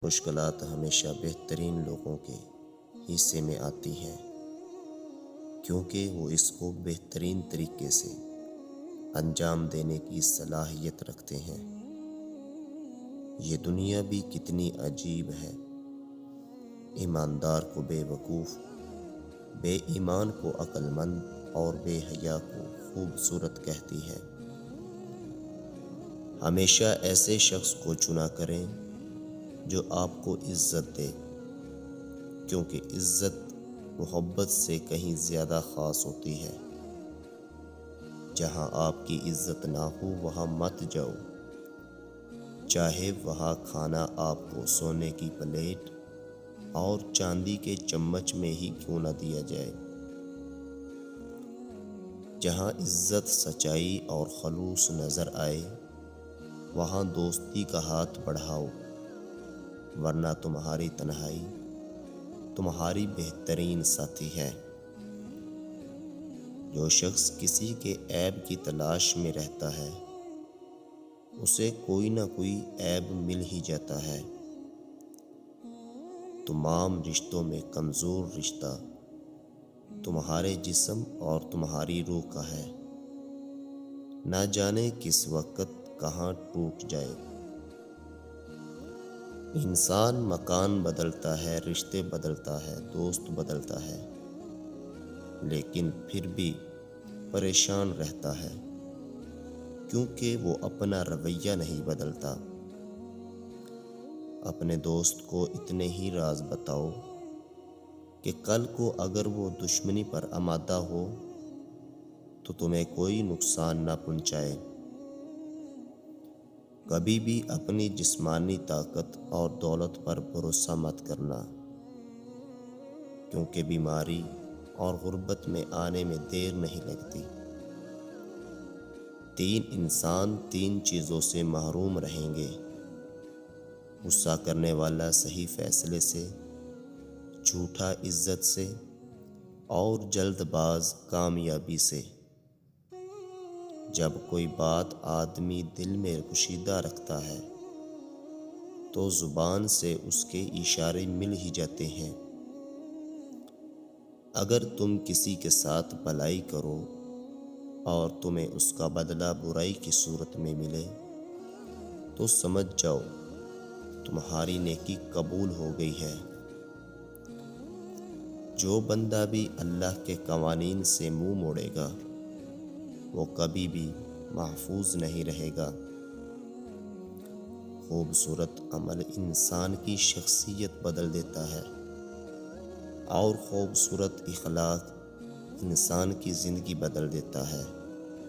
مشکلات ہمیشہ بہترین لوگوں کے حصے میں آتی ہیں، کیونکہ وہ اس کو بہترین طریقے سے انجام دینے کی صلاحیت رکھتے ہیں۔ یہ دنیا بھی کتنی عجیب ہے، ایماندار کو بے وقوف، بے ایمان کو عقل مند اور بے حیا کو خوبصورت کہتی ہے۔ ہمیشہ ایسے شخص کو چنا کریں جو آپ کو عزت دے، کیونکہ عزت محبت سے کہیں زیادہ خاص ہوتی ہے۔ جہاں آپ کی عزت نہ ہو وہاں مت جاؤ، چاہے وہاں کھانا آپ کو سونے کی پلیٹ اور چاندی کے چمچ میں ہی کیوں نہ دیا جائے۔ جہاں عزت، سچائی اور خلوص نظر آئے وہاں دوستی کا ہاتھ بڑھاؤ، ورنہ تمہاری تنہائی تمہاری بہترین ساتھی ہے۔ جو شخص کسی کے عیب کی تلاش میں رہتا ہے اسے کوئی نہ کوئی عیب مل ہی جاتا ہے۔ تمام رشتوں میں کمزور رشتہ تمہارے جسم اور تمہاری روح کا ہے، نہ جانے کس وقت کہاں ٹوٹ جائے۔ انسان مکان بدلتا ہے، رشتے بدلتا ہے، دوست بدلتا ہے، لیکن پھر بھی پریشان رہتا ہے، کیونکہ وہ اپنا رویہ نہیں بدلتا۔ اپنے دوست کو اتنے ہی راز بتاؤ کہ کل کو اگر وہ دشمنی پر آمادہ ہو تو تمہیں کوئی نقصان نہ پہنچائے۔ کبھی بھی اپنی جسمانی طاقت اور دولت پر بھروسہ مت کرنا، کیونکہ بیماری اور غربت میں آنے میں دیر نہیں لگتی۔ تین انسان تین چیزوں سے محروم رہیں گے: غصہ کرنے والا صحیح فیصلے سے، جھوٹا عزت سے، اور جلد باز کامیابی سے۔ جب کوئی بات آدمی دل میں کشیدہ رکھتا ہے تو زبان سے اس کے اشارے مل ہی جاتے ہیں۔ اگر تم کسی کے ساتھ بھلائی کرو اور تمہیں اس کا بدلہ برائی کی صورت میں ملے تو سمجھ جاؤ تمہاری نیکی قبول ہو گئی ہے۔ جو بندہ بھی اللہ کے قوانین سے منہ موڑے گا وہ کبھی بھی محفوظ نہیں رہے گا۔ خوبصورت عمل انسان کی شخصیت بدل دیتا ہے، اور خوبصورت اخلاق انسان کی زندگی بدل دیتا ہے۔